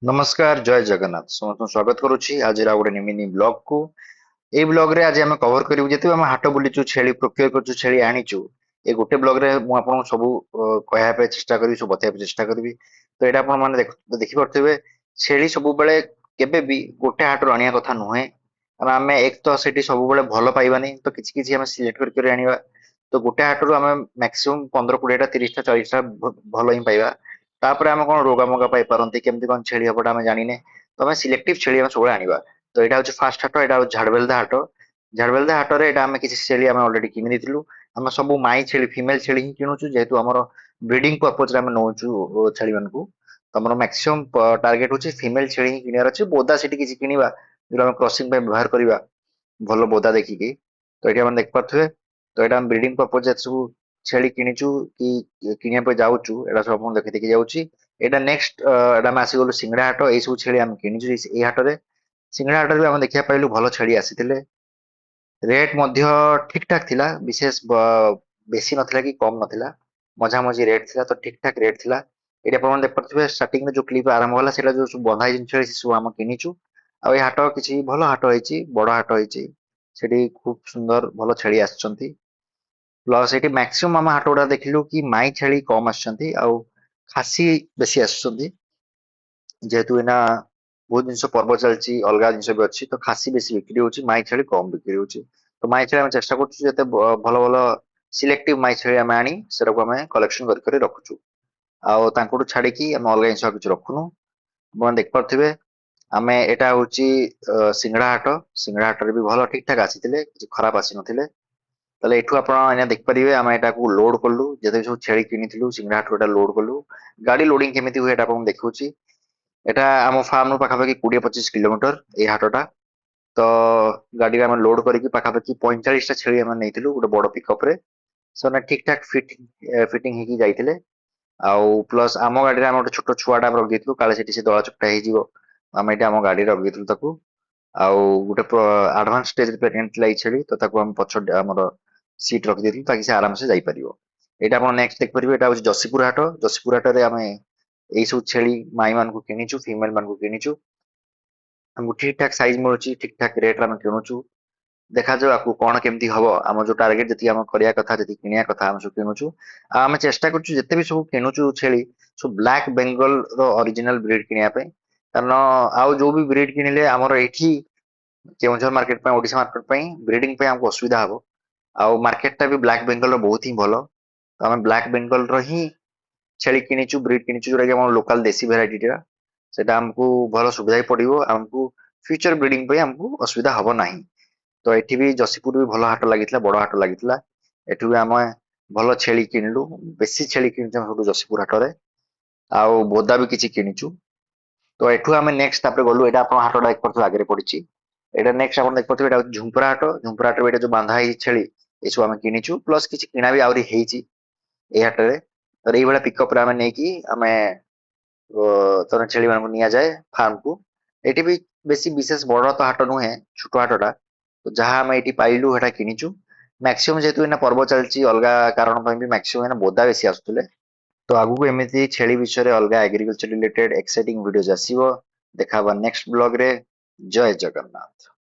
नमस्कार जय जगन्नाथ समस्त स्वागत करुच्ची आज गोटे मिनी ब्लॉग को ए ब्लॉग रे आज आम कवर करूँ जिते आम हाट बुलीचु छेली प्रोक्योर कर छेली आनीचु ए गोटे ब्लॉग रे मु आपन सब कहया चेष्टा करी सब बताया चेष्टा करी तो यहाँ आपण मैंने देखिपे छेली सब बेले केबे भी गोटे हाट आनिया कथा नुहे आम एक तो सेठी सब बेले भल पाइबानी तो किसी किसी आम सिलेक्ट करके आनिबा तो गोटे हाटरू आम मैक्सिमम 15 20 30 40 भल ही पाइबा तापर आम कौन रोगा मोगा पाई पारती केमती कौन छेली हबटा आम जानिने तो आम सिलेक्टिव छेली आम सब आनिबा तो यहाँ हूँ फास्ट हाट यहाँ झाड़बेलदा हाट झाड़बेलदा हाट रे आम किसी छेली आम अलरेडी किनी आम सब माई छेली फिमेल छेली ही किणुचु जेहेतु आमर ब्रिडिंग पर्पज आम नौचु छेली मानकु तमर मैक्सिमम टार्गेट होची फीमेल छेली ही किनियार अछि बोदा सेठी किछि किनिबा जो हम क्रॉसिंग पे व्यवहार करिबा भलो बोदा देखिकी तो एठी हम देख पाथुए तो एटा हम ब्रीडिंग पर्पज सब छेली किनिचु कि किनिया पे जाउचु एटा सब हम देखि देखि जाउची एटा नेक्स्ट एटा हम आसी गलु सिंगड़ा हाट एई सब छेली हम किनिचु एई हाट रे सिंगड़ा हाट रे हम देखिया पाइलु भलो छेली आसीतिले रेट मध्य ठीक ठाक थिला विशेष बेसी नथिला कि कम नथिला मझा मझी रेट थिला तो ठीक ठाक रेट थिला एटी आपण देख पाथुए स्टार्टिंग में जो क्लिप आरंभ होला सेटा जो बंधा जिनिस से सब हम किनिचु आ ए हाट किछि भलो हाट होईची बड़ हाट होईची सेठी खूब सुंदर भलो छेली आछंती प्लस एटी मैक्सिमम हम हाट गुड़ा देखिलु कि माई छेली कम आछंती आ खासी बेसी आछंती जेहेतु एना बहुत जिन पर्व चलती अलग जिन भी अच्छी तो खासी बेसी बिक्री होची माई छेली कम बिक्री होची तो माई छेली चेष्टा करते भल भल सिलेक्टिव माई छेली आम आनी से कलेक्शन कर रखुचु आउ छाड़ी आम अलग जिन किसी रखुनु आप देखिपे आम एटा हूँ सिंगड़ा हाट सिंगड़ा हाट भी भल ठीक ठाक आसी किसी खराब आसी नथिले ताले एठू आपण देखिपारे आम एटा लोड कलु जब सब छेली किनी सिंगड़ा हाट लोड कलु गाड़ी लोडिंग केमी हुए देखुची एटा आम फार्म पाखापाखि 20-25 किलोमीटर ये हाटटा तो गाड़ी आम लोड करके पाखापाखि 45टा छेली आम नहीं गोटे बड़ पिकअप रे से ठीक ठाक फिटिंग होगी जाइए आउ प्लस आम गाड़ी आम गोटे छोट छुआटा रखी काले से दला चकटा हो आम ये आम गाड़ी रखी ताकू आउ गोटे आडभांस स्टेज प्रेगनेंट लाई छेली तो ताकू आम पछ आमर सीट रखी ताकि से आराम से जापर यहाँ आप नेक्स्ट देखिपारे यहाँ हूँ जसीपुर हाट आम यही सब छेली माई मान किनिचु फिमेल मान किनिचु हमको ठीक ठाक साइज मिलूँ ठीक ठाक रेट आम किणुचु देखा जाऊ आपको कौन केमती हम आम जो टार्गेट जी आम करवा कथा जी किनिया कथा आम सब किणुचु आम चेष्टा करुचु जिते भी सब किणुचु छेली सब ब्लैक बेंगल ओरिजिनल ब्रीड किनिया कारण आउ जो भी ब्रीड किनिले आमर एठी Keonjhar market Odisha market breeding आमको असुविधा हम आउ मार्केट भी ब्लैक बेंगल बहुत ही भल तो आम ब्लैक बेंगल ही छेली किनिचु ब्रीड किनिचु जोटा कि लोकल देसी भेराइटी सेटा हमको भल सुविधा पड़ो आमको फ्यूचर ब्रीडिंग हमको असुविधा हम ना तो एठी भी जसीपुर भी भल हाट लगी बड़ हाट लगी एठू भी आम भल छेली किणलु बेसी छेली किणु जसीपुर हाट रे आउ बोदा भी किसी किणीचु तो एठू आम नेक्स्ट गलु यहाँ आप हाटा देख पारे आगे पड़ी एटा नेक्स्ट आप देख पारे झुंपरा हाट में जो बांधा छेली ये सब आम किणीचु प्लस किसी किणा भी आहरी ए हाट रे तो ये पिकअप आम नहीं आम तर छेली मान नि जाए फार्म को ये भी बेसी विशेष बड़ तो हाट नुहे छोट हाटटा तो जहाँ आम ये पाइलु है किणीचु मैक्सिमम जेहेतु एना पर्व चलती अलग कारण भी मैक्सिमम बोदा बेसी आसुले तो आगु एमती छेली विषय अलग एग्रीकल्चर रिलेटेड एक्साइटिंग वीडियोज आसीबो देखा नेक्स्ट ब्लॉग रे जय जगन्नाथ।